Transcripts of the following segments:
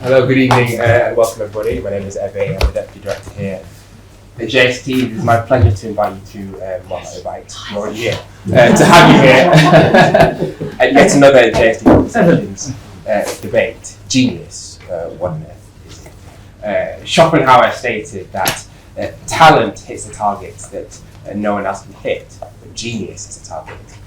Hello, good evening, and welcome everybody. My name is Ebe. I'm the Deputy Director here at JST. It is my pleasure to invite you to, you're already here, to have you here at yet another JST Conversations debate. Genius, what on earth is it? Schopenhauer stated that talent hits a target that no one else can hit, but genius is a target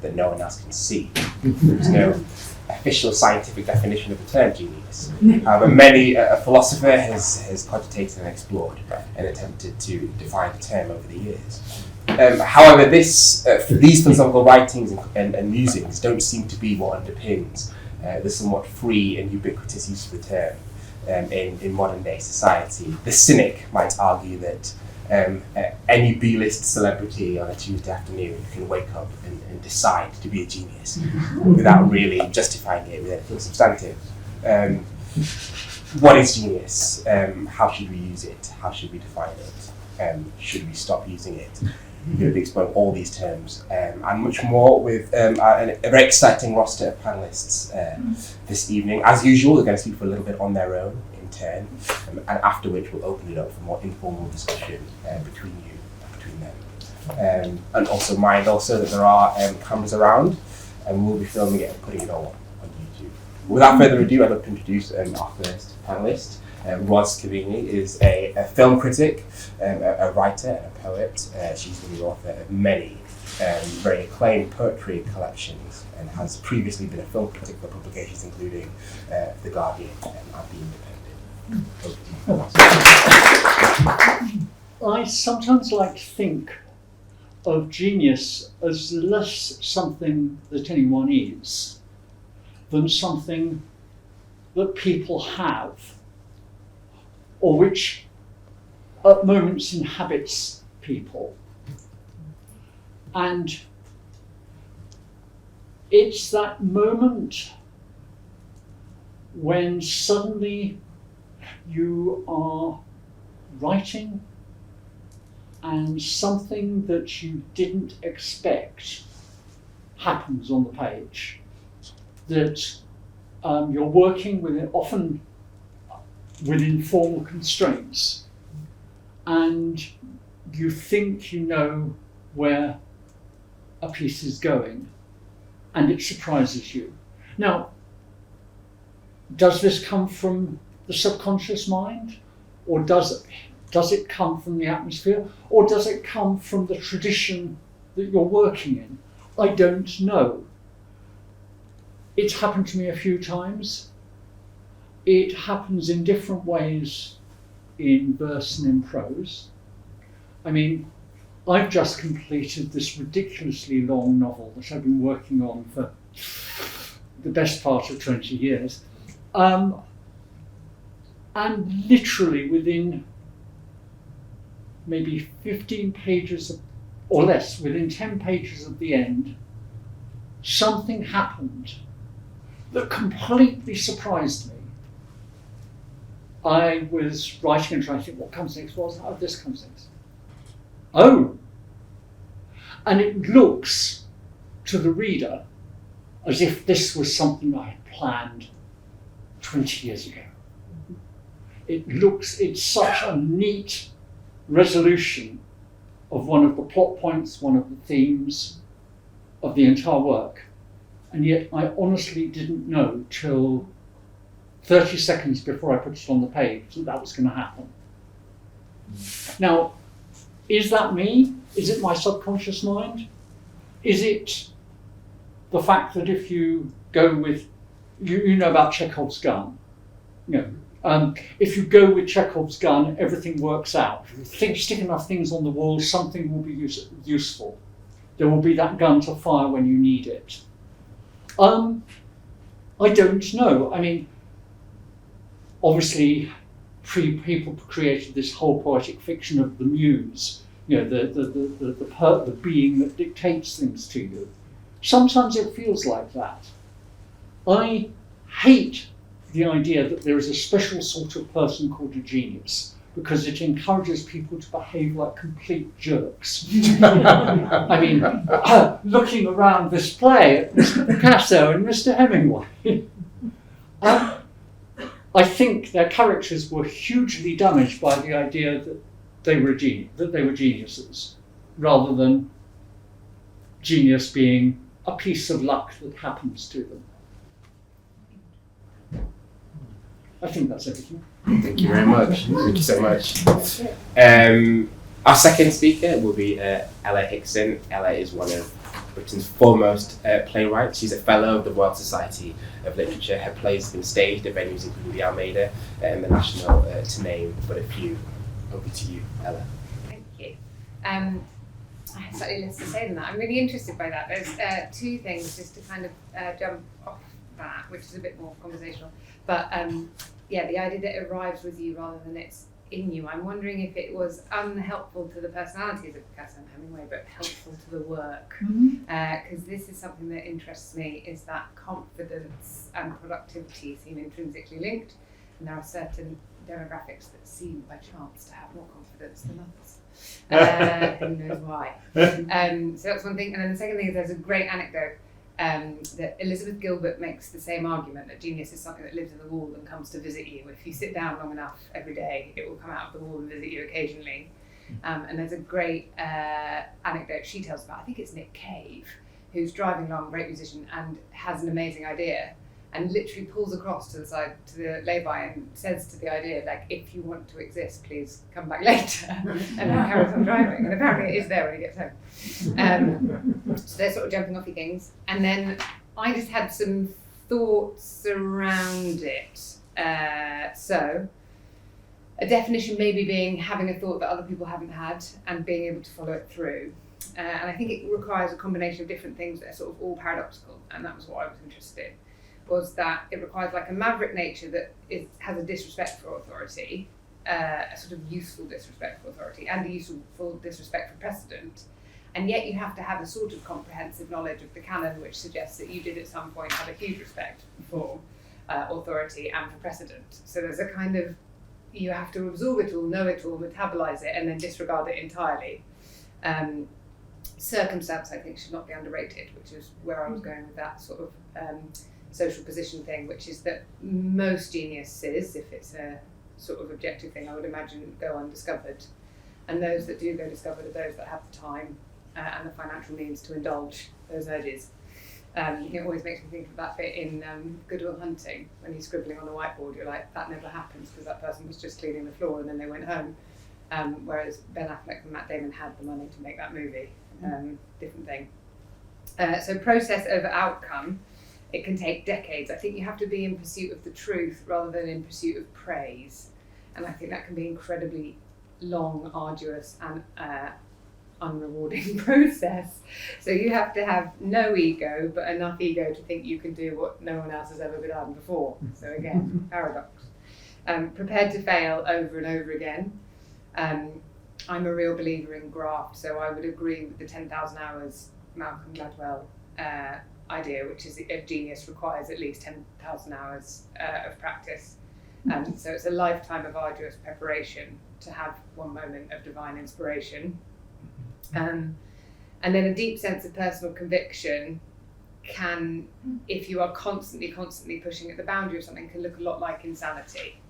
that no one else can see. There's no official scientific definition of the term genius. However, a philosopher has cogitated and explored and attempted to define the term over the years. However, these philosophical writings and musings don't seem to be what underpins the somewhat free and ubiquitous use of the term in modern day society. The cynic might argue that any B-list celebrity on a Tuesday afternoon can wake up and decide to be a genius without really justifying it with anything substantive. What is genius? How should we use it? How should we define it? Should we stop using it? We're going to be exploring all these terms and much more with a very exciting roster of panellists this evening. As usual, they're going to speak for a little bit on their own in turn, and after which we'll open it up for more informal discussion between you and between them. And also mind that there are cameras around, and we'll be filming it and putting it all on YouTube. Without further ado, I'd like to introduce our first panellist. Roz Kaveney is a film critic, a writer and a poet. She's the author of many very acclaimed poetry collections and has previously been a film critic for publications including The Guardian and The Independent. I sometimes like to think of genius as less something that anyone is than something that people have, or which at moments inhabits people. And it's that moment when suddenly you are writing and something that you didn't expect happens on the page. That you're working with, often within formal constraints, and you think you know where a piece is going, and it surprises you. Now, does this come from the subconscious mind, or does it come from the atmosphere, or does it come from the tradition that you're working in? I don't know. It's happened to me a few times. It happens in different ways in verse and in prose. I mean, I've just completed this ridiculously long novel that I've been working on for the best part of 20 years. And literally within maybe 15 pages or less, within 10 pages of the end, something happened that completely surprised me. I was writing and trying to think, what comes next? This comes next. Oh! And it looks to the reader as if this was something I had planned 20 years ago. It's such a neat resolution of one of the plot points, one of the themes of the entire work. And yet I honestly didn't know till 30 seconds before I put it on the page that was going to happen. Now, is that me? Is it my subconscious mind? Is it the fact that if you go with, you know about Chekhov's gun? If you go with Chekhov's gun, everything works out. If you stick enough things on the wall, something will be useful. There will be that gun to fire when you need it. I don't know. I mean, obviously, people created this whole poetic fiction of the muse, the being that dictates things to you. Sometimes it feels like that. I hate the idea that there is a special sort of person called a genius, because it encourages people to behave like complete jerks. I mean, looking around this play at Mr. Picasso and Mr. Hemingway, I think their characters were hugely damaged by the idea that they were geniuses, rather than genius being a piece of luck that happens to them. I think that's everything. Thank you very much. Thank you so much. Our second speaker will be Ella Hickson. Ella is one of Britain's foremost playwrights. She's a fellow of the Royal Society of Literature. Her plays have been staged at venues including the Almeida and the National, to name but a few. Over to you, Ella. Thank you. I have slightly less to say than that. I'm really interested by that. There's two things just to kind of jump off that, which is a bit more conversational. But yeah, the idea that it arrives with you rather than it's in you. I'm wondering if it was unhelpful to the personalities of Picasso and Hemingway, but helpful to the work. Because this is something that interests me, is that confidence and productivity seem intrinsically linked, and there are certain demographics that seem by chance to have more confidence than others. Who knows why? So that's one thing. And then the second thing is there's a great anecdote that Elizabeth Gilbert makes the same argument, that genius is something that lives in the wall and comes to visit you. If you sit down long enough every day, it will come out of the wall and visit you occasionally. And there's a great anecdote she tells about, I think it's Nick Cave, who's driving along, great musician, and has an amazing idea, and literally pulls across to the side, to the lay-by, and says to the idea, like, if you want to exist, please come back later. And then carries on driving, and apparently it is there when he gets home. So they're sort of jumping offy things. And then I just had some thoughts around it. So a definition maybe being having a thought that other people haven't had and being able to follow it through. And I think it requires a combination of different things that are sort of all paradoxical, and that was what I was interested in. Was that it requires like a maverick nature that has a disrespect for authority, a sort of useful disrespect for authority, and a useful disrespect for precedent, and yet you have to have a sort of comprehensive knowledge of the canon, which suggests that you did at some point have a huge respect for authority and for precedent. So there's a kind of, you have to absorb it all, know it all, metabolize it, and then disregard it entirely. Circumstance, I think, should not be underrated, which is where I was going with that sort of social position thing, which is that most geniuses, if it's a sort of objective thing, I would imagine, go undiscovered. And those that do go discovered are those that have the time and the financial means to indulge those urges. It always makes me think of that bit in Good Will Hunting, when he's scribbling on the whiteboard. You're like, that never happens, because that person was just cleaning the floor and then they went home. Whereas Ben Affleck and Matt Damon had the money to make that movie. Different thing. So process over outcome, it can take decades. I think you have to be in pursuit of the truth rather than in pursuit of praise. And I think that can be incredibly long, arduous, and unrewarding process. So you have to have no ego, but enough ego to think you can do what no one else has ever done before. So again, paradox. Prepared to fail over and over again. I'm a real believer in graft, so I would agree with the 10,000 hours Malcolm Gladwell idea, which is a genius requires at least 10,000 hours of practice. So it's a lifetime of arduous preparation to have one moment of divine inspiration. And then a deep sense of personal conviction can, if you are constantly pushing at the boundary of something, can look a lot like insanity.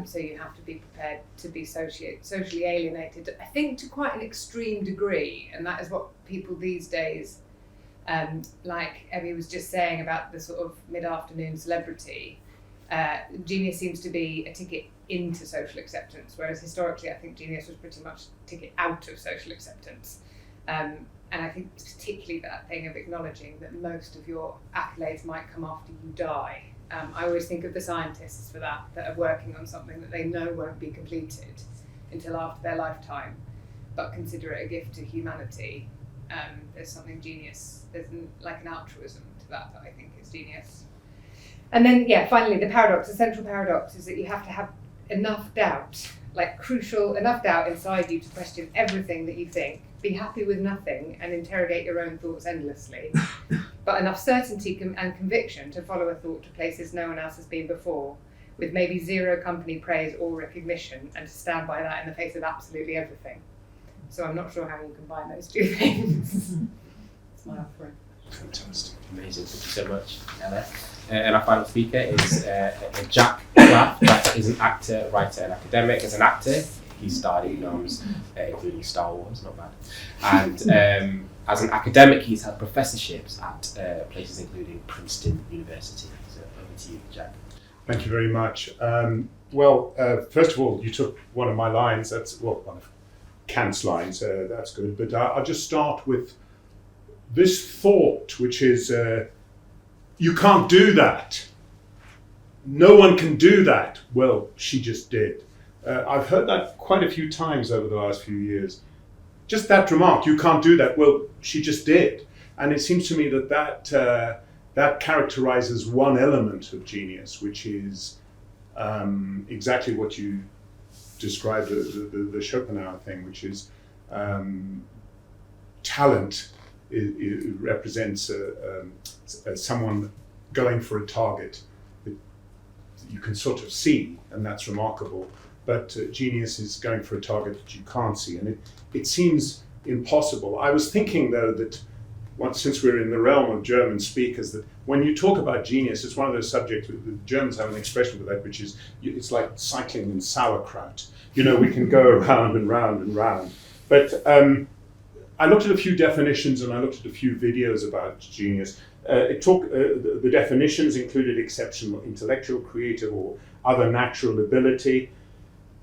So you have to be prepared to be socially alienated, I think, to quite an extreme degree, and that is what people these days, like Emmy was just saying about the sort of mid-afternoon celebrity, genius seems to be a ticket into social acceptance, whereas historically I think genius was pretty much a ticket out of social acceptance. And I think particularly that thing of acknowledging that most of your accolades might come after you die. I always think of the scientists for that are working on something that they know won't be completed until after their lifetime, but consider it a gift to humanity. There's something genius, there's like an altruism to that I think is genius. And then, finally, the central paradox is that you have to have enough doubt, like crucial enough doubt inside you to question everything that you think, be happy with nothing and interrogate your own thoughts endlessly, but enough certainty and conviction to follow a thought to places no one else has been before, with maybe zero company praise or recognition, and to stand by that in the face of absolutely everything. So I'm not sure how you combine those two things. That's my offering. Fantastic, amazing, thank you so much, Ella. And our final speaker is Jack Klaff. Jack is an actor, writer, and academic. As an actor, he starred in films, including Star Wars, not bad. And as an academic, he's held professorships at places including Princeton University. So over to you, Jack. Thank you very much. First of all, you took one of my lines. That's one of Kant's lines. That's good. But I'll just start with this thought, which is, you can't do that. No one can do that. Well, she just did. I've heard that quite a few times over the last few years. Just that remark, you can't do that. Well, she just did. And it seems to me that characterizes one element of genius, which is exactly what you described, the Schopenhauer thing, which is talent. It represents someone going for a target that you can sort of see, and that's remarkable. But genius is going for a target that you can't see, and it seems impossible. I was thinking, though, that since we're in the realm of German speakers, that when you talk about genius, it's one of those subjects. The Germans have an expression for that, which is it's like cycling in sauerkraut. We can go around and round and round. But I looked at a few definitions and I looked at a few videos about genius. The definitions included exceptional intellectual, creative, or other natural ability.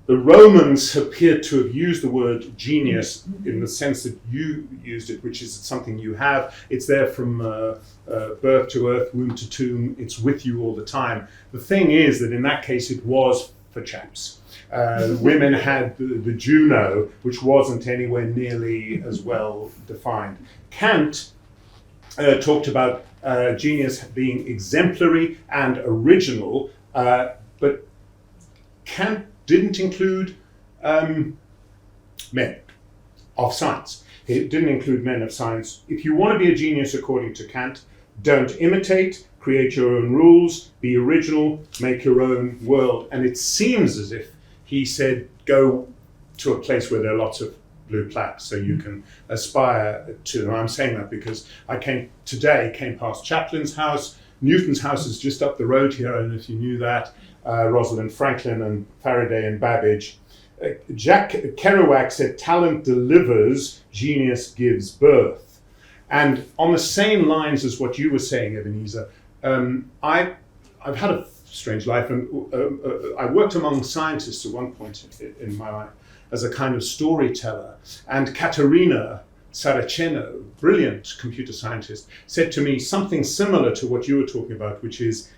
The Romans appeared to have used the word genius in the sense that you used it, which is something you have. It's there from birth to earth, womb to tomb. It's with you all the time. The thing is that in that case, it was for chaps. Women had the Juno, which wasn't anywhere nearly as well defined. Kant talked about genius being exemplary and original, but Kant didn't include men of science. It didn't include men of science. If you want to be a genius, according to Kant, don't imitate, create your own rules, be original, make your own world. And it seems as if he said, go to a place where there are lots of blue plaques so you can aspire to. And I'm saying that because I came past Chaplin's house. Newton's house is just up the road here. I don't know if you knew that. Rosalind Franklin and Faraday and Babbage. Jack Kerouac said, talent delivers, genius gives birth. And on the same lines as what you were saying, Ebenezer, I've had a strange life, and I worked among scientists at one point in my life as a kind of storyteller. And Katerina Saraceno, brilliant computer scientist, said to me something similar to what you were talking about, which is,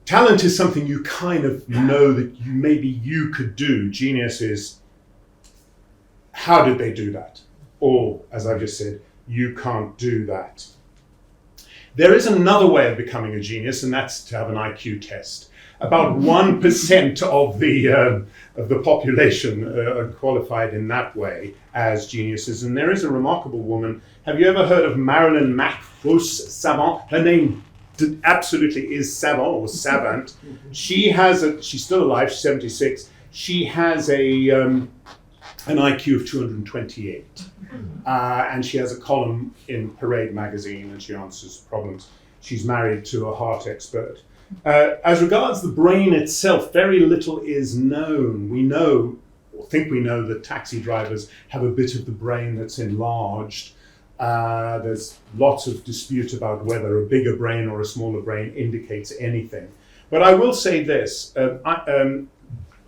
talent is something you kind of know that maybe you could do. Genius is, how did they do that? Or, as I just said, you can't do that. There is another way of becoming a genius, and that's to have an IQ test. About 1% of the population are qualified in that way as geniuses. And there is a remarkable woman. Have you ever heard of Marilyn Macrous Savant? Her name absolutely is Savant or Savant. She's still alive, she's 76. She has an IQ of 228. And she has a column in Parade magazine and she answers problems. She's married to a heart expert. As regards the brain itself, very little is known. We know, or think we know, that taxi drivers have a bit of the brain that's enlarged. There's lots of dispute about whether a bigger brain or a smaller brain indicates anything. But I will say this, I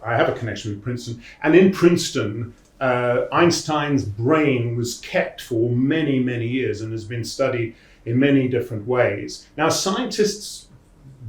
have a connection with Princeton, and in Princeton, Einstein's brain was kept for many, many years and has been studied in many different ways. Now, scientists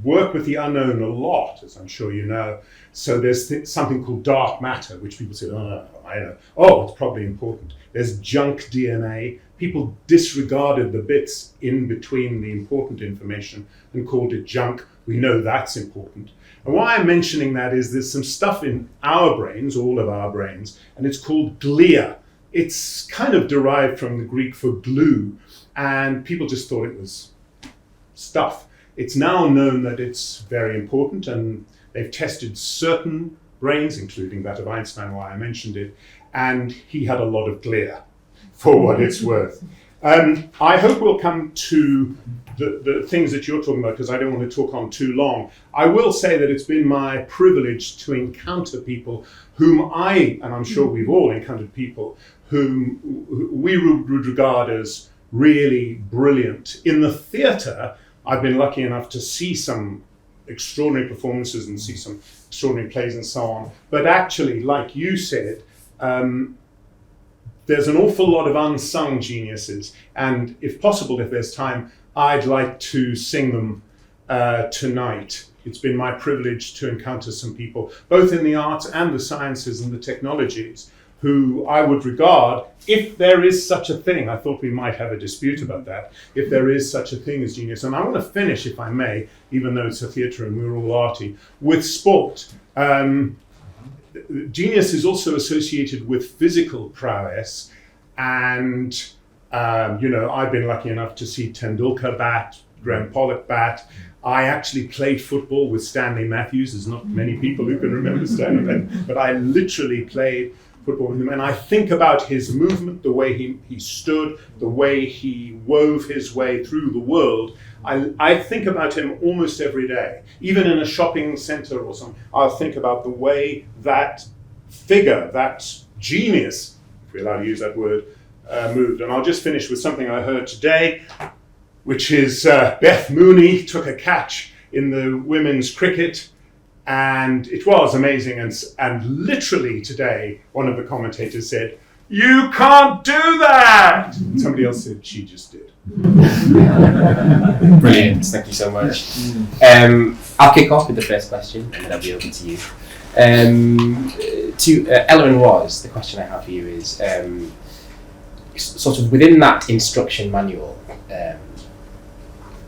work with the unknown a lot, as I'm sure you know. So there's something called dark matter, which people say, I know. Oh, it's probably important. There's junk DNA. People disregarded the bits in between the important information and called it junk. We know that's important. And why I'm mentioning that is there's some stuff in our brains, all of our brains, and it's called glia. It's kind of derived from the Greek for glue, and people just thought it was stuff. It's now known that it's very important, and they've tested certain brains, including that of Einstein, why I mentioned it, and he had a lot of glia, for what it's worth. I hope we'll come to the things that you're talking about, because I don't want to talk on too long. I will say that it's been my privilege to encounter people whom and I'm sure we've all encountered people whom we would regard as really brilliant. In the theatre, I've been lucky enough to see some extraordinary performances and see some extraordinary plays and so on. But actually, like you said, there's an awful lot of unsung geniuses. And if possible, if there's time, I'd like to sing them tonight. It's been my privilege to encounter some people, both in the arts and the sciences and the technologies, who I would regard, if there is such a thing, I thought we might have a dispute about that, if there is such a thing as genius. And I want to finish, if I may, even though it's a theatre and we're all arty, with sport. Genius is also associated with physical prowess, and I've been lucky enough to see Tendulkar bat, Graham Pollock bat. I actually played football with Stanley Matthews. There's not many people who can remember Stanley, but I literally played football with him, and I think about his movement, the way he stood, the way he wove his way through the world. I think about him almost every day. Even in a shopping centre or something, I'll think about the way that figure, that genius, if we're allowed to use that word, moved. And I'll just finish with something I heard today, which is Beth Mooney took a catch in the women's cricket, and it was amazing. And literally today, one of the commentators said, "You can't do that!" And somebody else said, "She just did." Brilliant, thank you so much. I'll kick off with the first question, and then I'll be over to you. To Ella and Roz, the question I have for you is, sort of within that instruction manual,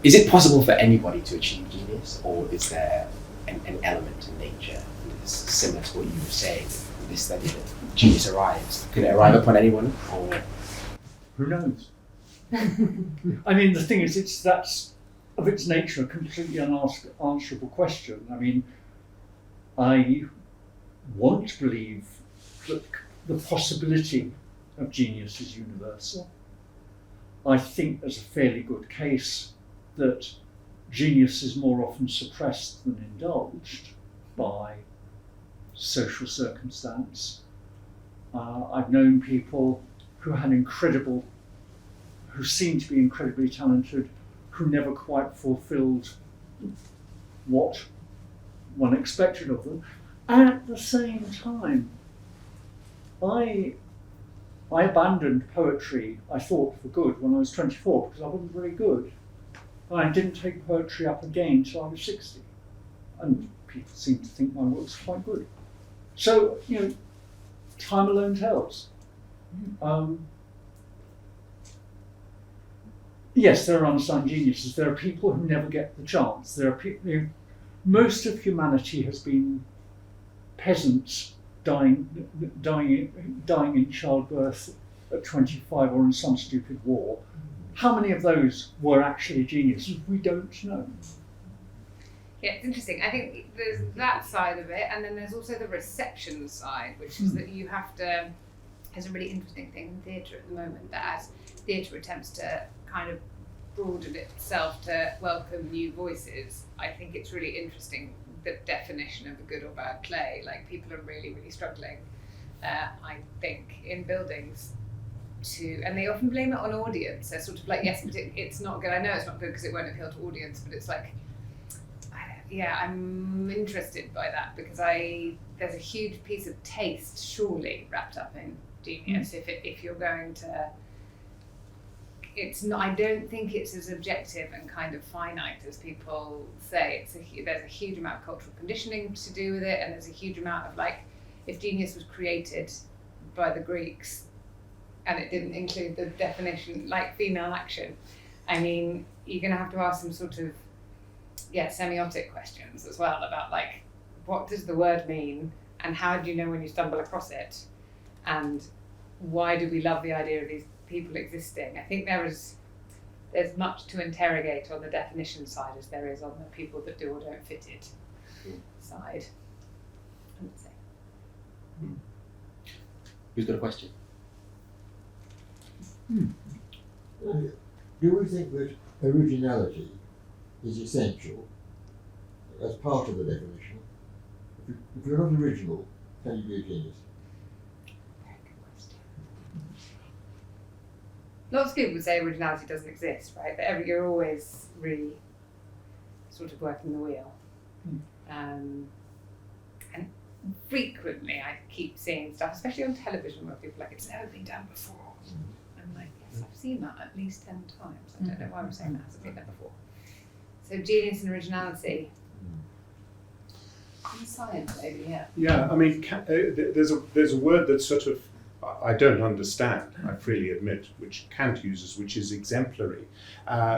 is it possible for anybody to achieve genius, or is there an element in nature that's similar to what you were saying, this idea that genius arrives? Could it arrive upon anyone, or who knows? I mean, the thing is, that's of its nature a completely unanswerable question. I mean, I want to believe that the possibility of genius is universal. I think there's a fairly good case that genius is more often suppressed than indulged by social circumstance. I've known people who seemed to be incredibly talented, who never quite fulfilled what one expected of them. At the same time, I abandoned poetry, I thought, for good when I was 24, because I wasn't very good. And I didn't take poetry up again till I was 60. And people seem to think my work's quite good. So, time alone tells. Yes, there are unsung geniuses. There are people who never get the chance. There are people. Most of humanity has been peasants dying in childbirth at 25 or in some stupid war. How many of those were actually geniuses? We don't know. Yeah, it's interesting. I think there's that side of it, and then there's also the reception side, which is that you have to. There's a really interesting thing in theatre at the moment, that as theatre attempts to kind of broaden itself to welcome new voices, I think it's really interesting the definition of a good or bad play. Like, people are really, really struggling, I think, in buildings and they often blame it on audience. They're sort of like, yes, but it's not good. I know it's not good because it won't appeal to audience, but it's like, I'm interested by that, because there's a huge piece of taste surely wrapped up in genius. If you're going to, it's not. I don't think it's as objective and kind of finite as people say. There's a huge amount of cultural conditioning to do with it, and there's a huge amount of, like, if genius was created by the Greeks and it didn't include the definition like female action, I mean, you're going to have to ask some sort of semiotic questions as well about, like, what does the word mean, and how do you know when you stumble across it, and why do we love the idea of these people existing? I think there's much to interrogate on the definition side as there is on the people that do or don't fit it side, I would say. Who's got a question? Do we think that originality is essential as part of the definition? If you're not original, can you be a genius? Lots of people would say originality doesn't exist, right? That you're always really sort of working the wheel. And frequently I keep seeing stuff, especially on television, where people are like, it's never been done before. I'm like, yes, I've seen that at least 10 times. I don't know why I'm saying that hasn't been there before. So genius and originality. In science, maybe, yeah. Yeah, I mean, there's a word that sort of I don't understand, I freely admit, which Kant uses, which is exemplary.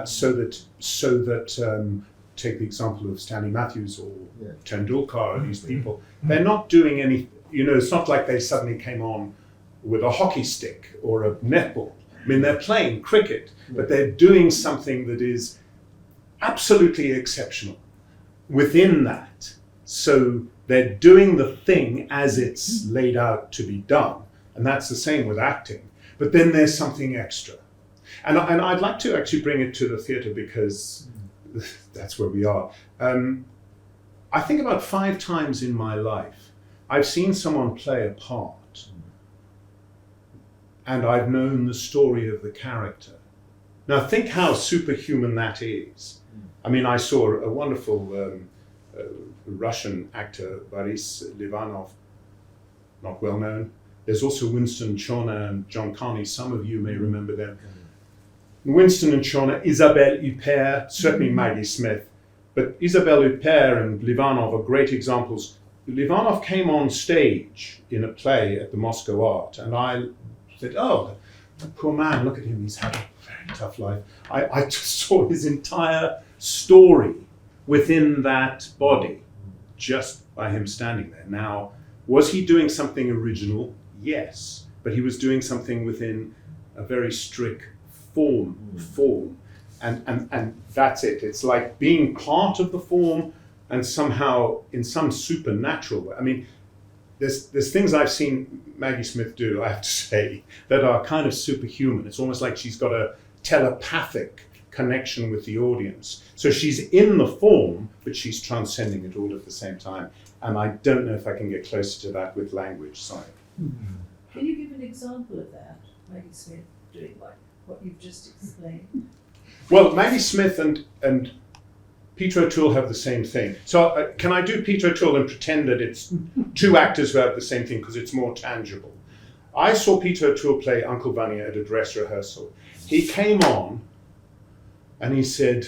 So that take the example of Stanley Matthews or Tendulkar, or these people, they're not doing any, it's not like they suddenly came on with a hockey stick or a netball. I mean, they're playing cricket, but they're doing something that is absolutely exceptional within that. So they're doing the thing as it's laid out to be done. And that's the same with acting. But then there's something extra. And I'd like to actually bring it to the theatre because that's where we are. I think about 5 times in my life, I've seen someone play a part and I've known the story of the character. Now think how superhuman that is. I mean, I saw a wonderful Russian actor, Boris Livanov, not well known. There's also Winston Chona and John Carney. Some of you may remember them. Winston and Chona, Isabelle Huppert, certainly Maggie Smith. But Isabelle Huppert and Livanov are great examples. Livanov came on stage in a play at the Moscow Art, and I said, oh, that poor man, look at him, he's had a very tough life. I just saw his entire story within that body, just by him standing there. Now, was he doing something original? Yes, but he was doing something within a very strict form, and that's it. It's like being part of the form and somehow in some supernatural way. I mean, there's things I've seen Maggie Smith do, I have to say, that are kind of superhuman. It's almost like she's got a telepathic connection with the audience. So she's in the form, but she's transcending it all at the same time. And I don't know if I can get closer to that with language, sorry. Can you give an example of that, Maggie Smith doing what you've just explained? Well, Maggie Smith and Peter O'Toole have the same thing. So can I do Peter O'Toole and pretend that it's 2 actors who have the same thing because it's more tangible? I saw Peter O'Toole play Uncle Vanya at a dress rehearsal. He came on and he said,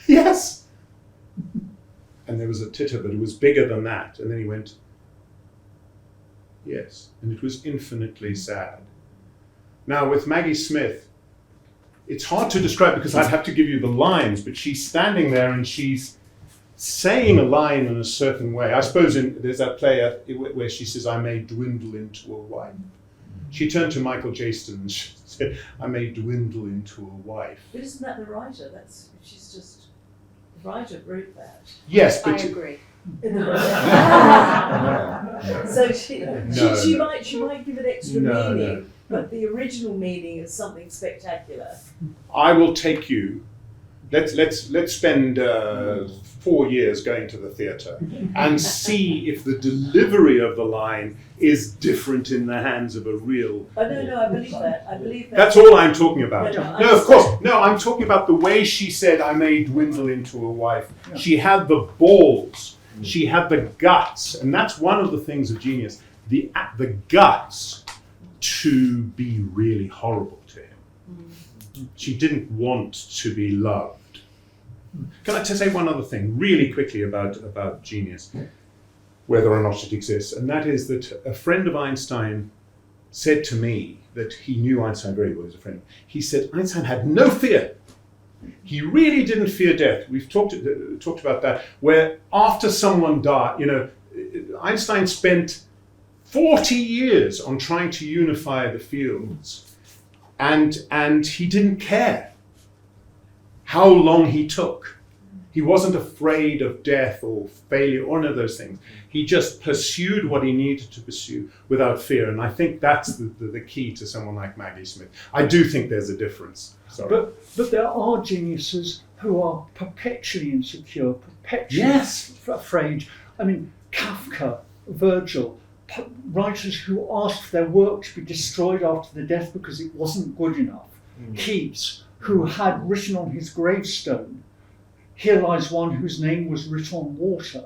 yes. And there was a titter, but it was bigger than that. And then he went, yes. And it was infinitely sad. Now with Maggie Smith, it's hard to describe because I'd have to give you the lines, but she's standing there and she's saying a line in a certain way. I suppose there's that play where she says, I may dwindle into a wife. She turned to Michael Jaston and she said, I may dwindle into a wife. But isn't that the writer? She's just, the writer wrote that. Yes, but I agree. So she might give it extra meaning, but the original meaning is something spectacular. I will take you. Let's spend 4 years going to the theatre and see if the delivery of the line is different in the hands of a real. Oh no, I believe that. That's all I'm talking about. No, of course. No, I'm talking about the way she said, I may dwindle into a wife. Yeah. She had the balls. She had the guts. And that's one of the things of genius. The guts to be really horrible to him. She didn't want to be loved. Can I just say one other thing really quickly about genius, whether or not it exists? And that is that a friend of Einstein said to me that he knew Einstein very well as a friend. He said Einstein had no fear. He really didn't fear death. We've talked about that, where after someone died, Einstein spent 40 years on trying to unify the fields, and he didn't care how long he took. He wasn't afraid of death or failure or none of those things. He just pursued what he needed to pursue without fear. And I think that's the key to someone like Maggie Smith. I do think there's a difference. Sorry. But there are geniuses who are perpetually insecure, perpetually afraid. I mean, Kafka, Virgil, writers who asked for their work to be destroyed after their death because it wasn't good enough. Keats, who had written on his gravestone, "Here lies one whose name was writ on water."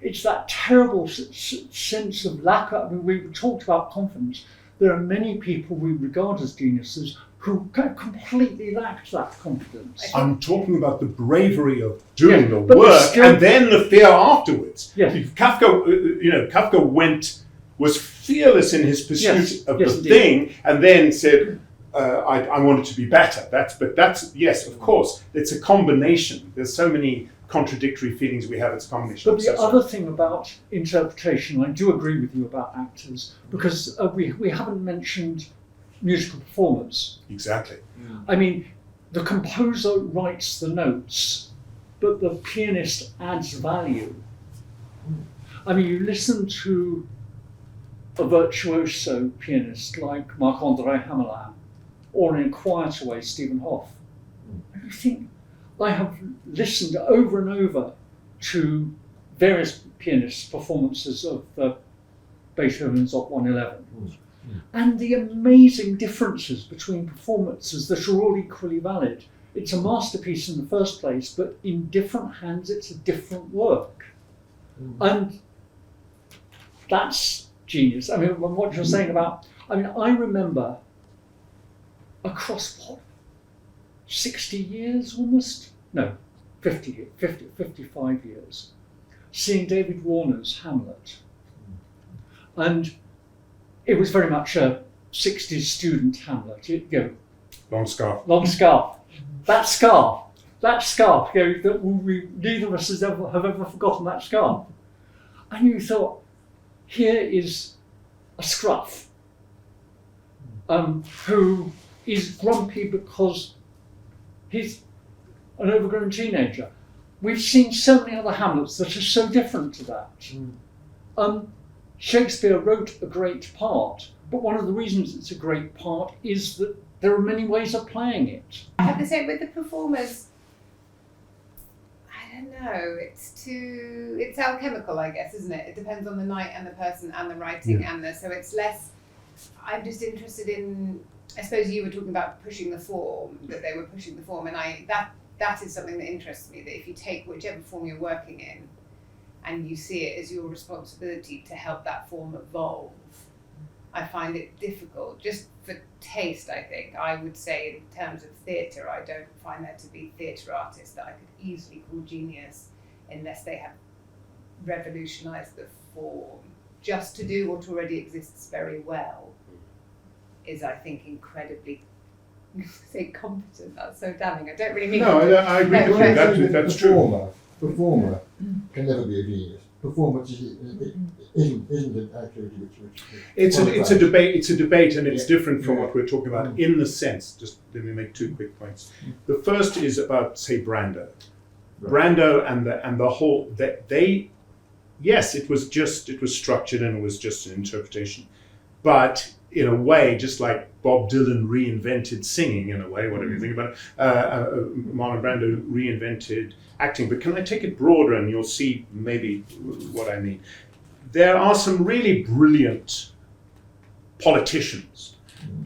It's that terrible sense of lack of, I mean, we talked about confidence. There are many people we regard as geniuses who completely lacked that confidence. I'm talking about the bravery of doing the but work still, and then the fear afterwards. Yes. Kafka was fearless in his pursuit of the indeed. thing, and then said, I want it to be better. That's yes, of course. It's a combination. There's so many contradictory feelings we have. It's a combination. But the other thing about interpretation, I do agree with you about actors, because we haven't mentioned musical performance. Exactly. I mean, the composer writes the notes, but the pianist adds value. I mean, you listen to a virtuoso pianist like Marc-André Hamelin, or in a quieter way, Stephen Hoff. And you think, I have listened over and over to various pianists' performances of Beethoven's Op. 111. And the amazing differences between performances that are all equally valid. It's a masterpiece in the first place, but in different hands, it's a different work. And that's genius. I mean, what you're saying about, I mean, I remember across 60 years almost? No, 55 years, seeing David Warner's Hamlet. And it was very much a 60s student Hamlet. Long scarf. That scarf, that neither of us have ever forgotten that scarf. And you thought, here is a scruff who is grumpy because he's an overgrown teenager. We've seen so many other Hamlets that are so different to that. Shakespeare wrote a great part, but one of the reasons it's a great part is that there are many ways of playing it. I have the same with the performers. I don't know, it's alchemical, I guess, isn't it? It depends on the night and the person and the writing so it's less, I'm just interested in, I suppose you were talking about pushing the form, that they were pushing the form, and that is something that interests me, that if you take whichever form you're working in and you see it as your responsibility to help that form evolve, I find it difficult. Just for taste, I think, I would say in terms of theatre, I don't find there to be theatre artists that I could easily call genius unless they have revolutionised the form. Just to do what already exists very well is, I think, incredibly, say competent, that's so damning. I don't really mean I agree with you. That's true. Performer can never be a genius. Performance isn't an activity which it's a debate. It's a debate, and it's different from what we're talking about in the sense. Just let me make 2 quick points. The first is about, say, Brando. Right. Brando and the whole they yes, it was structured and it was just an interpretation, but in a way, just like Bob Dylan reinvented singing in a way, whatever you think about it, Marlon Brando reinvented acting. But can I take it broader, and you'll see maybe what I mean. There are some really brilliant politicians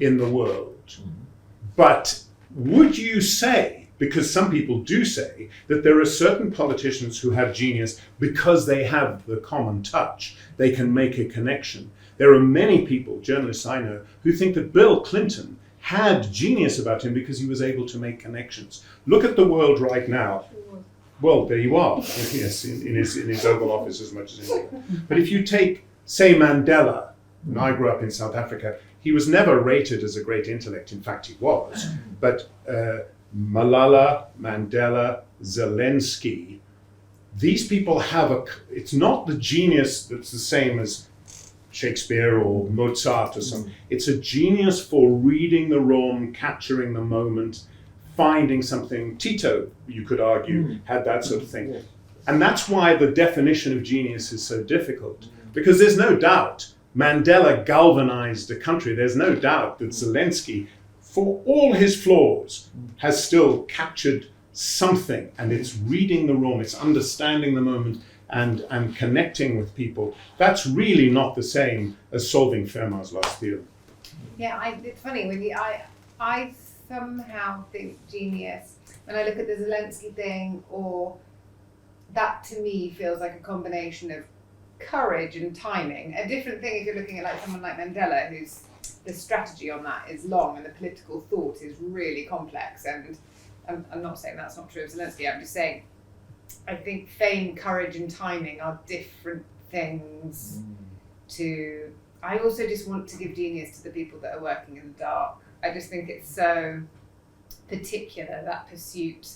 in the world, but would you say, because some people do say, that there are certain politicians who have genius because they have the common touch, they can make a connection. There are many people, journalists I know, who think that Bill Clinton had genius about him because he was able to make connections. Look at the world right now. Well, there you are, yes, in his Oval Office as much as anything. But if you take, say, Mandela, and I grew up in South Africa, he was never rated as a great intellect. In fact, he was. But Malala, Mandela, Zelensky, these people have it's not the genius that's the same as Shakespeare or Mozart or something. It's a genius for reading the room, capturing the moment, finding something. Tito, you could argue, had that sort of thing. Yes. And that's why the definition of genius is so difficult, because there's no doubt Mandela galvanized a country. There's no doubt that Zelensky, for all his flaws, has still captured something, and it's reading the room, it's understanding the moment and connecting with people. That's really not the same as solving Fermat's last theorem. Yeah, it's funny when I somehow think genius when I look at the Zelensky thing, or that to me feels like a combination of courage and timing. A different thing if you're looking at like someone like Mandela, whose the strategy on that is long and the political thought is really complex. And I'm not saying that's not true of Zelensky. I'm just saying I think fame, courage, and timing are different things. I also just want to give genius to the people that are working in the dark. I just think it's so particular, that pursuit.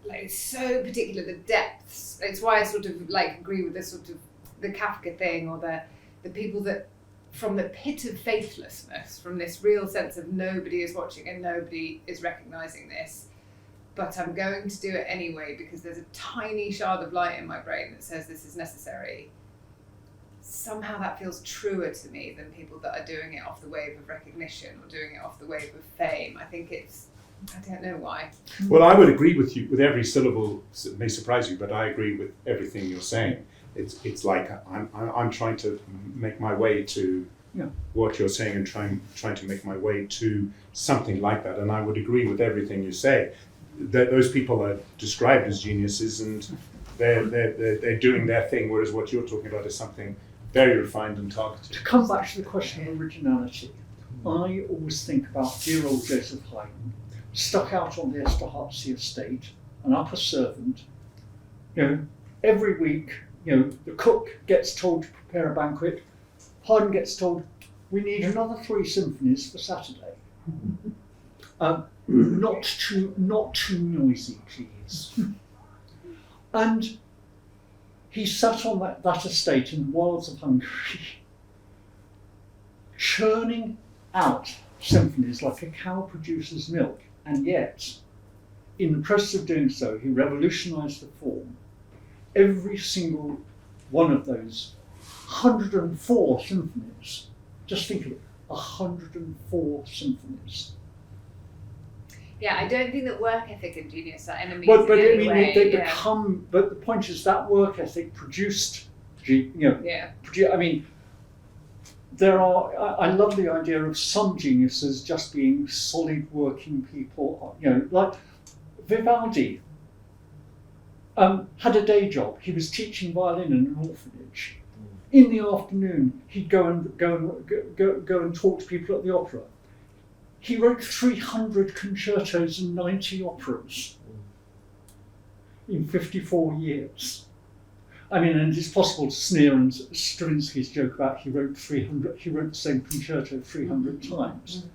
Like, it's so particular, the depths. It's why I sort of like agree with this sort of the Kafka thing, or the people that from the pit of faithlessness, from this real sense of nobody is watching and nobody is recognizing this, but I'm going to do it anyway because there's a tiny shard of light in my brain that says this is necessary. Somehow that feels truer to me than people that are doing it off the wave of recognition or doing it off the wave of fame. I think I don't know why. Well, I would agree with you with every syllable. It may surprise you, but I agree with everything you're saying. It's like I'm trying to make my way to what you're saying and trying to make my way to something like that. And I would agree with everything you say. That those people are described as geniuses, and they're doing their thing, whereas what you're talking about is something very refined and targeted. To come back to the question of originality, I always think about dear old Joseph Haydn, stuck out on the Esterházy estate, an upper servant. Every week, the cook gets told to prepare a banquet. Haydn gets told, we need another 3 symphonies for Saturday. Not too noisy, please. And he sat on that estate in the wilds of Hungary, churning out symphonies like a cow produces milk, and yet, in the process of doing so, he revolutionized the form. Every single one of those 104 symphonies, just think of it, 104 symphonies. Yeah, I don't think that work ethic and genius are enemies. But in I any mean, way. they become. But the point is that work ethic produced. I mean, there are. I love the idea of some geniuses just being solid working people. Like Vivaldi. Had a day job. He was teaching violin in an orphanage. In the afternoon, he'd go and talk to people at the opera. He wrote 300 concertos and 90 operas in 54 years. I mean, and it's possible to sneer and Stravinsky's joke about he wrote the same concerto 300 times.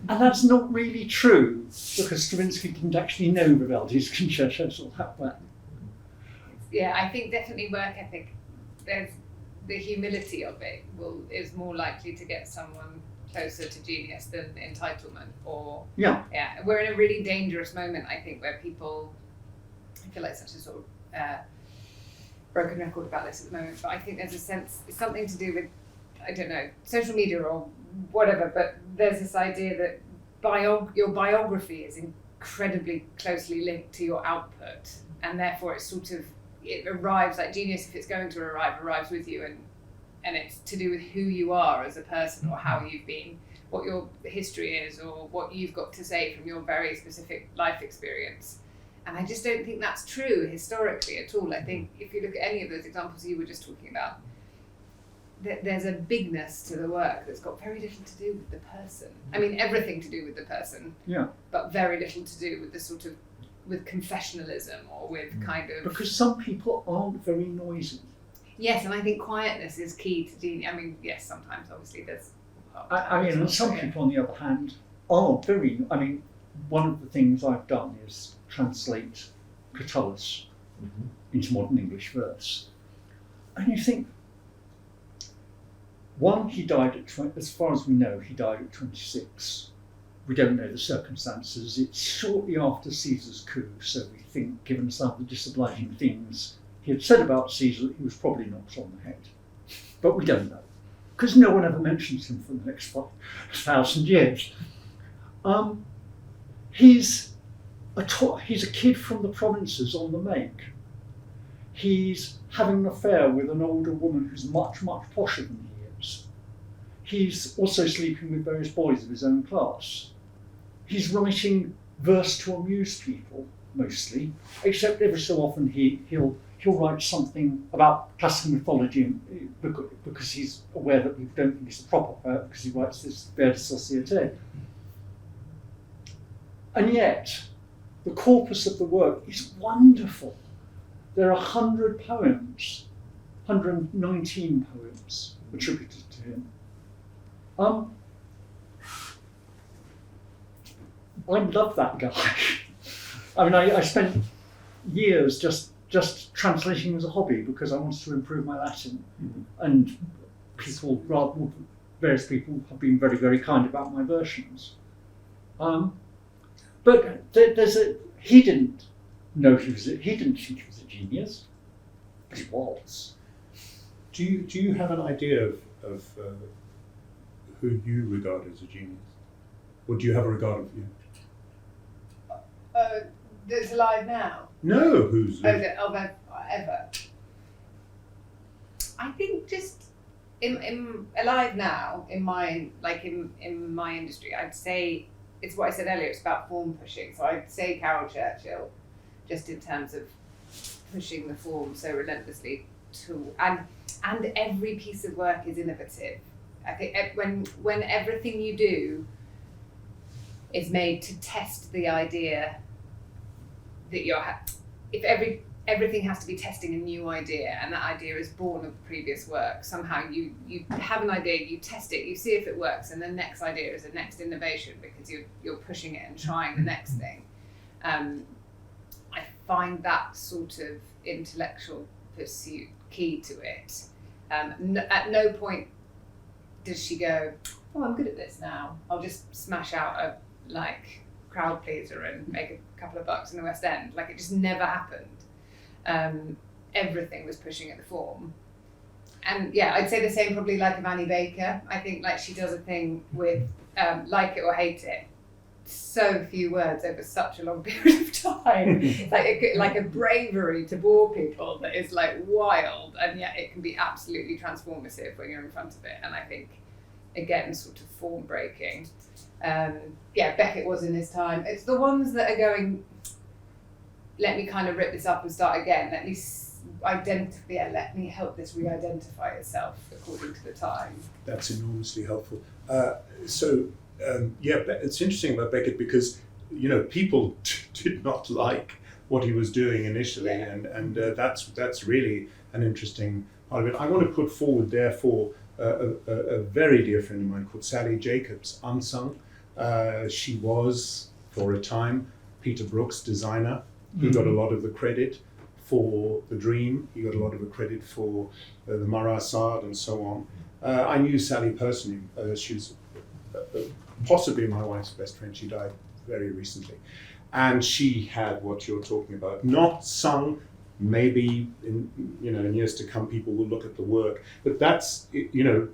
And that's not really true, because Stravinsky didn't actually know Vivaldi's concertos all that well. Yeah, I think definitely work ethic, there's the humility of it is more likely to get someone closer to genius than entitlement, or we're in a really dangerous moment, I think, where people, I feel like such a sort of broken record about this at the moment, but I think there's a sense, it's something to do with, I don't know, social media or whatever, but there's this idea that your biography is incredibly closely linked to your output, and therefore it arrives, like genius, if it's going to arrives with you, and it's to do with who you are as a person, or how you've been, what your history is, or what you've got to say from your very specific life experience. And I just don't think that's true historically at all. I think if you look at any of those examples you were just talking about, there's a bigness to the work that's got very little to do with the person. I mean, everything to do with the person, but very little to do with the sort of, with confessionalism, or with kind of... Because some people aren't very noisy. Yes, and I think quietness is key to genius. I mean, yes, sometimes obviously there's... and some people, on the other hand, are very... I mean, one of the things I've done is translate Catullus into modern English verse. And you think, one, he died at, as far as we know, he died at 26. we don't know the circumstances. It's shortly after Caesar's coup, so we think, given some of the disobliging things he had said about Caesar, he was probably knocked on the head. But we don't know, because no one ever mentions him for the next 5,000 years. He's a kid from the provinces on the make. He's having an affair with an older woman who's much, much posher than he is. He's also sleeping with various boys of his own class. He's writing verse to amuse people, mostly, except every so often he'll write something about classical mythology because he's aware that people don't think he's a proper poet because he writes this vers de société. And yet, the corpus of the work is wonderful. There are 100 poems, 119 poems attributed to him. I love that guy. I mean, I spent years just translating as a hobby because I wanted to improve my Latin, and various people have been very, very kind about my versions. But he didn't know he didn't think he was a genius, but he was. Do you have an idea of who you regard as a genius, or do you have a regard of you? That's alive now. No, who's Ever. I think just in alive now in my industry, I'd say it's what I said earlier. It's about form pushing. So I'd say Carol Churchill, just in terms of pushing the form so relentlessly and every piece of work is innovative. I think when everything you do is made to test the idea that everything has to be testing a new idea, and that idea is born of the previous work. Somehow you have an idea, you test it, you see if it works, and the next idea is the next innovation because you're pushing it and trying the next thing. I find that sort of intellectual pursuit key to it. At no point does she go, "Oh, I'm good at this now. I'll just smash out a crowd pleaser and make a couple of bucks in the West End." Like, it just never happened. Everything was pushing at the form. And yeah, I'd say the same probably like of Annie Baker. I think she does a thing with like it or hate it. So few words over such a long period of time. like a bravery to bore people that is wild, and yet it can be absolutely transformative when you're in front of it. And I think, again, sort of form breaking. Beckett was in his time. It's the ones that are going, let me kind of rip this up and start again. Let me help this re-identify itself according to the time. That's enormously helpful. It's interesting about Beckett because, people did not like what he was doing initially, and that's really an interesting part of it. I want to put forward, therefore, a very dear friend of mine called Sally Jacobs, unsung. She was, for a time, Peter Brook's designer. He got a lot of the credit for The Dream. He got a lot of the credit for the Marasad and so on. I knew Sally personally. She was possibly my wife's best friend. She died very recently. And she had what you're talking about. Not sung. Maybe in years to come people will look at the work. But that's,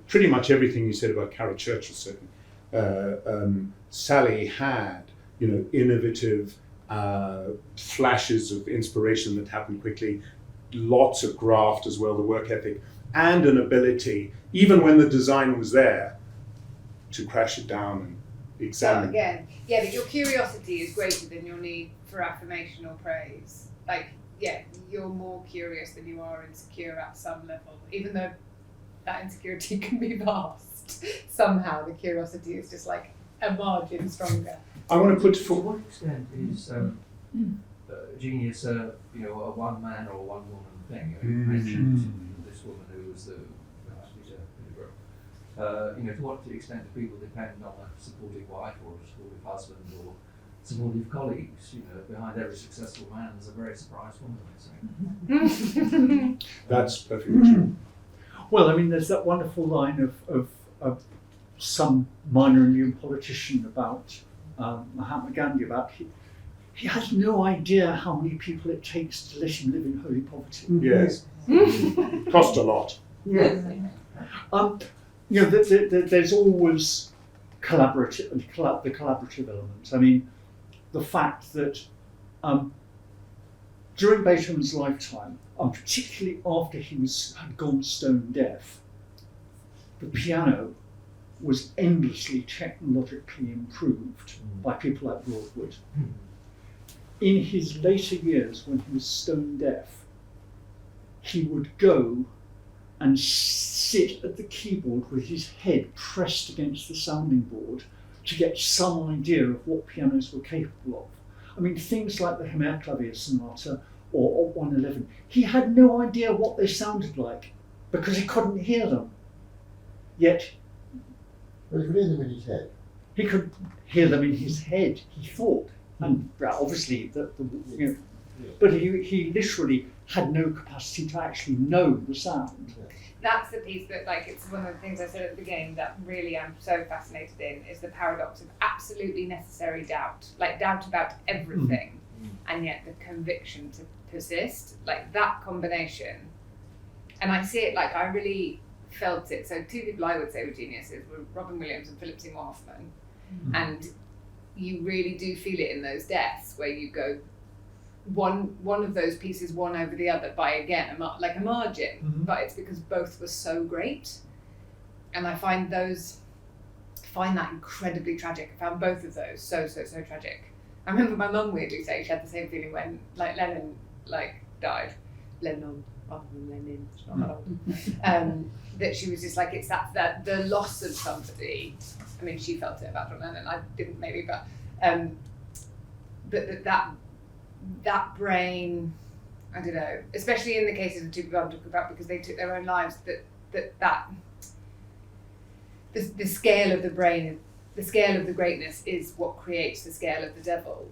pretty much everything you said about Carol Churchill, certainly. Sally had, innovative flashes of inspiration that happened quickly, lots of graft as well, the work ethic, and an ability, even when the design was there, to crash it down and examine. So again, but your curiosity is greater than your need for affirmation or praise. You're more curious than you are insecure at some level, even though that insecurity can be vast. Somehow the curiosity is just a margin stronger. I want to put to what extent is genius a one man or one woman thing? You mentioned this woman who was the to what extent do people depend on a supportive wife or a supportive husband or supportive colleagues? Behind every successful man there's a very surprised woman. That's perfectly true. Well, I mean, there's that wonderful line of some minor Indian politician about Mahatma Gandhi about he has no idea how many people it takes to let him live in holy poverty. Yes. Cost a lot. Yeah. There's always the collaborative element. I mean, the fact that during Beethoven's lifetime, particularly after he had gone stone deaf, the piano was endlessly technologically improved by people like Broadwood. In his later years, when he was stone deaf, he would go and sit at the keyboard with his head pressed against the sounding board to get some idea of what pianos were capable of. I mean, things like the Himmerklavier Sonata or 111, he had no idea what they sounded like because he couldn't hear them. Yet, Well, he could hear them in his head. he could hear them in his head, he thought. And obviously, but he literally had no capacity to actually know the sound. That's the piece that, like, it's one of the things I said at the beginning that really I'm so fascinated in, is the paradox of absolutely necessary doubt, like doubt about everything, and yet the conviction to persist, like that combination. And I see it, like, I really felt it. So two people I would say were geniuses were Robin Williams and Philip Seymour Hoffman, and you really do feel it in those deaths where you go, one of those pieces won over the other by, again, like a margin, but it's because both were so great. And I find that incredibly tragic. I found both of those so tragic. I remember my mum weirdly saying she had the same feeling when, like, Lennon died. Lennon rather than Lenin, it's not that old. That she was just like, it's that the loss of somebody. I mean, she felt it about John Lennon, I didn't maybe, but that brain, I don't know, especially in the cases of two people I'm talking about because they took their own lives, the scale of the brain, the scale of the greatness is what creates the scale of the devil.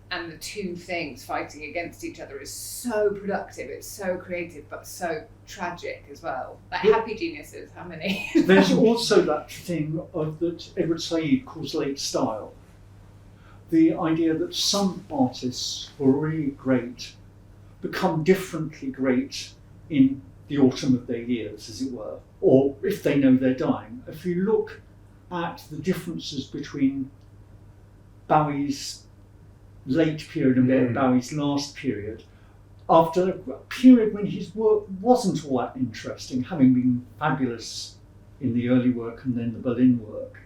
And the two things fighting against each other is so productive, it's so creative, but so tragic as well. Like happy geniuses, how many? There's also that thing of that Edward Said calls late style. The idea that some artists who are really great become differently great in the autumn of their years, as it were, or if they know they're dying. If you look at the differences between Bowie's late period and Bowie's last period, after a period when his work wasn't all that interesting, having been fabulous in the early work and then the Berlin work,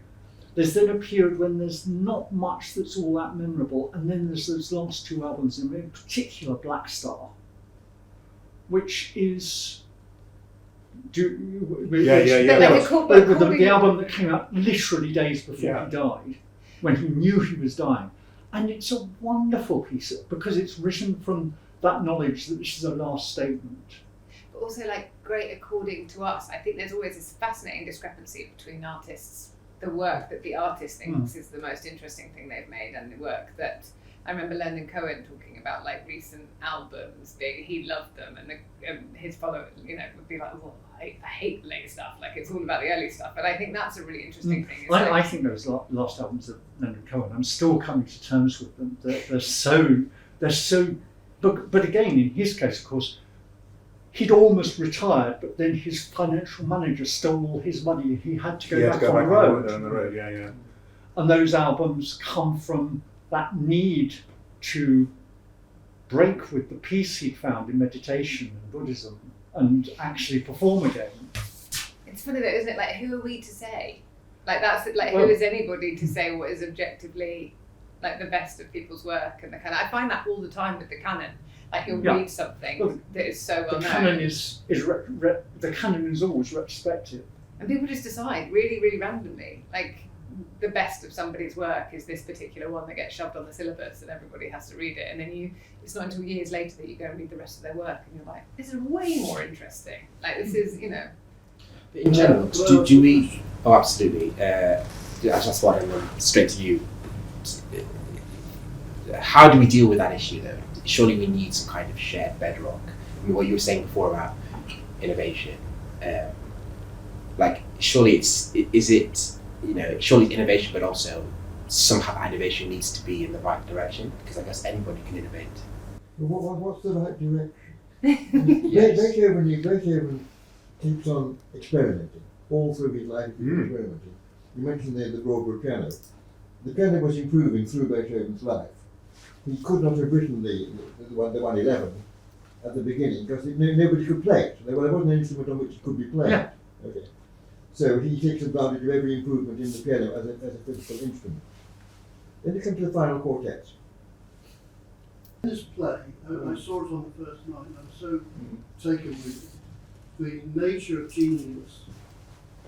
there's then a period when there's not much that's all that memorable, and then there's those last two albums, and in particular Black Star, which is the album that came out literally days before he died, when he knew he was dying. And it's a wonderful piece because it's written from that knowledge that this is a last statement. But also, like, great according to us. I think there's always this fascinating discrepancy between artists, the work that the artist thinks is the most interesting thing they've made, and the work that I remember Leonard Cohen talking about, like, recent albums being, he loved them, and his followers, would be like, well, I hate the late stuff, like it's all about the early stuff. But I think that's a really interesting thing. I think those last albums of Leonard Cohen, I'm still coming to terms with them. They're so, but again, in his case, of course, he'd almost retired, but then his financial manager stole all his money and he had to go back on the road. And those albums come from that need to break with the peace he'd found in meditation and Buddhism and actually perform again. It's funny though, isn't it? Like, who are we to say? Like, that's like, who is anybody to say what is objectively like the best of people's work and the kind of, I find that all the time with the canon. Like, you'll read something that is so well known. The canon is always retrospective, and people just decide really, really randomly. Like, the best of somebody's work is this particular one that gets shoved on the syllabus and everybody has to read it, and then it's not until years later that you go and read the rest of their work and you're like, this is way more interesting. Like, this is, But in general, do we? Oh, absolutely. That's why I'm straight to you. How do we deal with that issue, though? Surely we need some kind of shared bedrock. I mean, what you were saying before about innovation, surely it's innovation, but also somehow innovation needs to be in the right direction, because I guess anybody can innovate. What's the right direction? Yes. Beethoven keeps on experimenting. All through his life he keeps experimenting. You mentioned there the Broadwood piano. The piano was improving through Beethoven's life. He could not have written the 111 at the beginning because nobody could play it. There wasn't an instrument on which it could be played. Yeah. Okay. So he takes advantage of every improvement in the piano as a physical instrument. Then you come to the final quartets. This play, I saw it on the first night and I was so taken with it. The nature of genius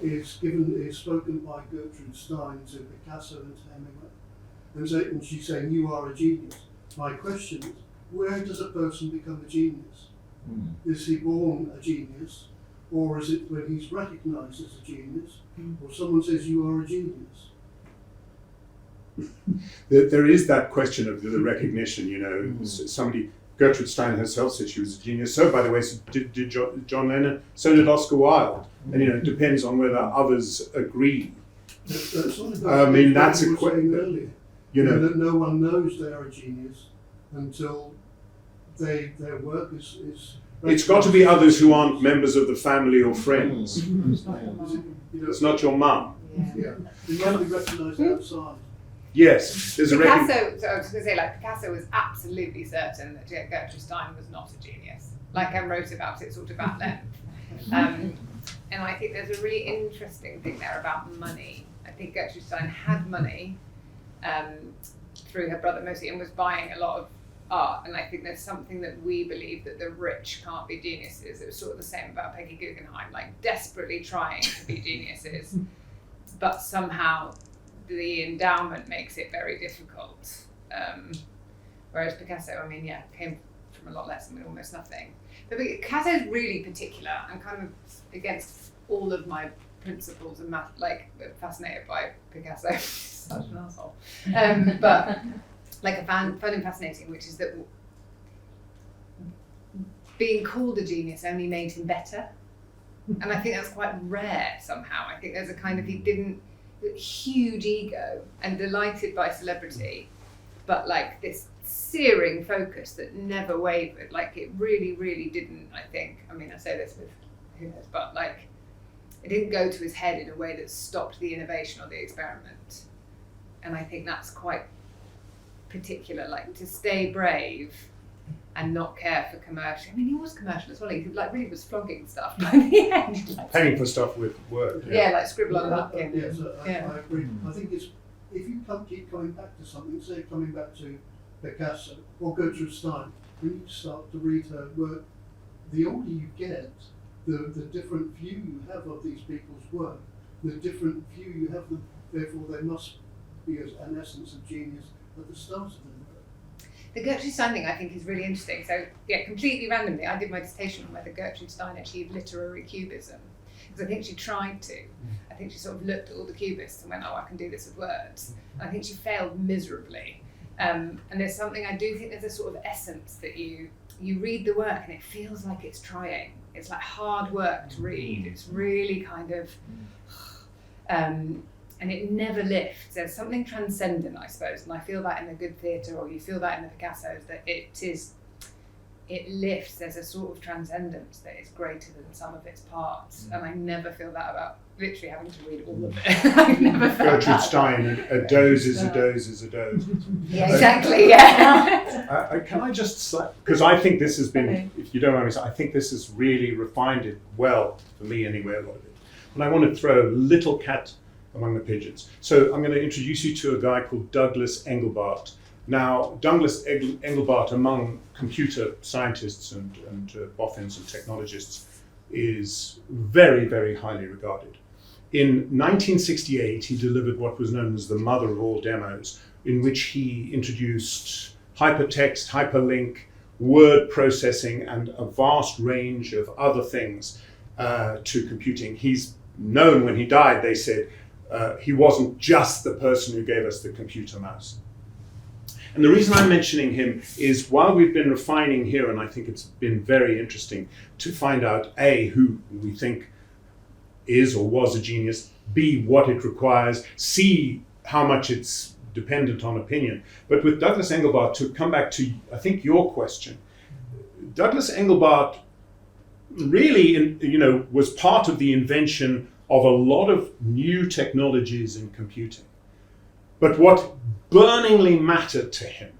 is spoken by Gertrude Stein to Picasso and to Hemingway. And she's saying, you are a genius. My question is, where does a person become a genius? Is he born a genius? Or is it when he's recognised as a genius? Or someone says, you are a genius? There is that question of the recognition, you know. Somebody, Gertrude Stein herself said she was a genius. So, by the way, so did John Lennon, so did Oscar Wilde. And, you know, it depends on whether others agree. I mean, that's a question earlier. You know, that no one knows they are a genius until their work is it's got to be others who aren't members of the family or friends. It's not your mum. Yeah, it must be recognised outside. Yes, there's a Picasso, so I was going to say, like, Picasso was absolutely certain that Gertrude Stein was not a genius. Like, I wrote about it sort of at length. And I think there's a really interesting thing there about money. I think Gertrude Stein had money through her brother mostly and was buying a lot of art. And I think there's something that we believe that the rich can't be geniuses. It was sort of the same about Peggy Guggenheim, like desperately trying to be geniuses, but somehow the endowment makes it very difficult. Whereas Picasso, I mean, came from a lot less, I mean, almost nothing. But Picasso's really particular and kind of against all of my principles and math, like fascinated by Picasso. Such an asshole. But like I found him fascinating, which is that being called a genius only made him better. And I think that's quite rare somehow. I think there's a kind of, huge ego and delighted by celebrity, but like this searing focus that never wavered. Like it really, really didn't, I think. I mean, I say this with who knows, but like it didn't go to his head in a way that stopped the innovation or the experiment. And I think that's quite particular, like to stay brave and not care for commercial. I mean, he was commercial as well. He like really was flogging stuff by the end. Like, paying for stuff with work. Yeah, like scribble on napkin. Yes, I agree. I think it's, if you keep coming back to something, say coming back to Picasso or Gertrude Stein, when you start to read her work, the older you get, the different view you have of these people's work, the different view you have them, therefore there must be an essence of genius at the start of them. The Gertrude Stein thing I think is really interesting. So yeah, completely randomly, I did my dissertation on whether Gertrude Stein achieved literary cubism. Because I think she tried to. I think she sort of looked at all the cubists and went, oh, I can do this with words. And I think she failed miserably. And there's something, I do think there's a sort of essence that you read the work and it feels like it's trying. It's like hard work to read. It's really kind of, and it never lifts. There's something transcendent, I suppose, and I feel that in the good theatre, or you feel that in the Picassos, that it lifts. There's a sort of transcendence that is greater than some of its parts, and I never feel that about literally having to read all of it. I've never felt Gertrude that. Stein, a doze is a doze is a doze. Yeah, exactly, yeah. Can I just, because I think this has been, if you don't mind me saying, I think this has really refined it well, for me anyway, a lot of it. And I want to throw a little cat among the pigeons. So I'm going to introduce you to a guy called Douglas Engelbart. Now, Douglas Engelbart, among computer scientists and boffins and technologists, is very, very highly regarded. In 1968, he delivered what was known as the mother of all demos, in which he introduced hypertext, hyperlink, word processing, and a vast range of other things to computing. He's known, when he died, they said, he wasn't just the person who gave us the computer mouse. And the reason I'm mentioning him is while we've been refining here, and I think it's been very interesting to find out A, who we think is or was a genius, B, what it requires, C, how much it's dependent on opinion. But with Douglas Engelbart, to come back to, I think, your question, Douglas Engelbart really, was part of the invention of a lot of new technologies in computing. But what burningly mattered to him,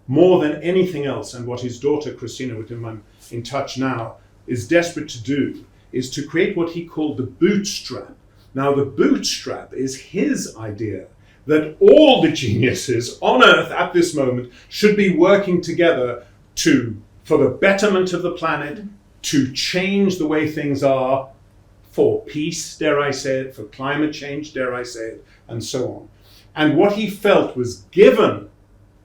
more than anything else, and what his daughter Christina, with whom I'm in touch now, is desperate to do, is to create what he called the bootstrap. Now, the bootstrap is his idea that all the geniuses on Earth at this moment should be working together for the betterment of the planet, to change the way things are, for peace, dare I say it, for climate change, dare I say it, and so on. And what he felt was, given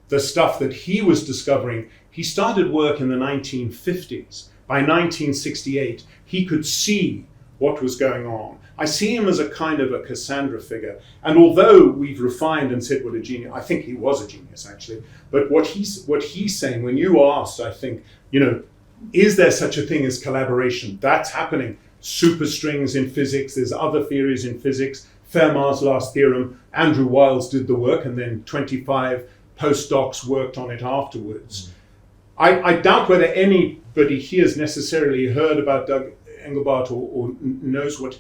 the stuff that he was discovering, he started work in the 1950s. By 1968, he could see what was going on. I see him as a kind of a Cassandra figure. And although we've refined and said what a genius, I think he was a genius actually, but what he's saying, when you asked, I think, is there such a thing as collaboration? That's happening. Superstrings in physics, there's other theories in physics, Fermat's last theorem, Andrew Wiles did the work, and then 25 postdocs worked on it afterwards. I doubt whether anybody here has necessarily heard about Doug Engelbart or knows what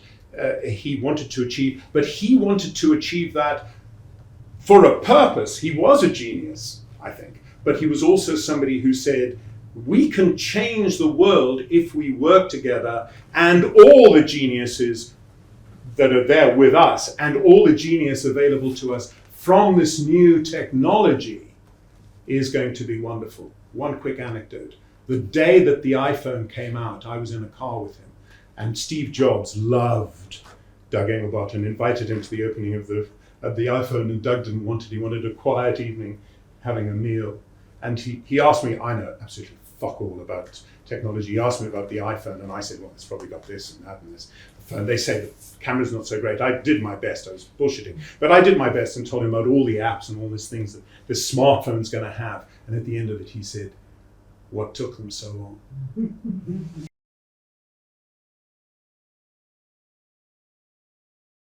he wanted to achieve, but he wanted to achieve that for a purpose. He was a genius, I think, but he was also somebody who said, we can change the world if we work together, and all the geniuses that are there with us and all the genius available to us from this new technology is going to be wonderful. One quick anecdote. The day that the iPhone came out, I was in a car with him, and Steve Jobs loved Doug Engelbart and invited him to the opening of the iPhone, and Doug didn't want it. He wanted a quiet evening having a meal. And he asked me, I know absolutely fuck all about technology. He asked me about the iPhone, and I said, well, it's probably got this and that and this. And they say the camera's not so great. I did my best. I was bullshitting. But I did my best and told him about all the apps and all these things that this smartphone's going to have. And at the end of it, he said, what took them so long?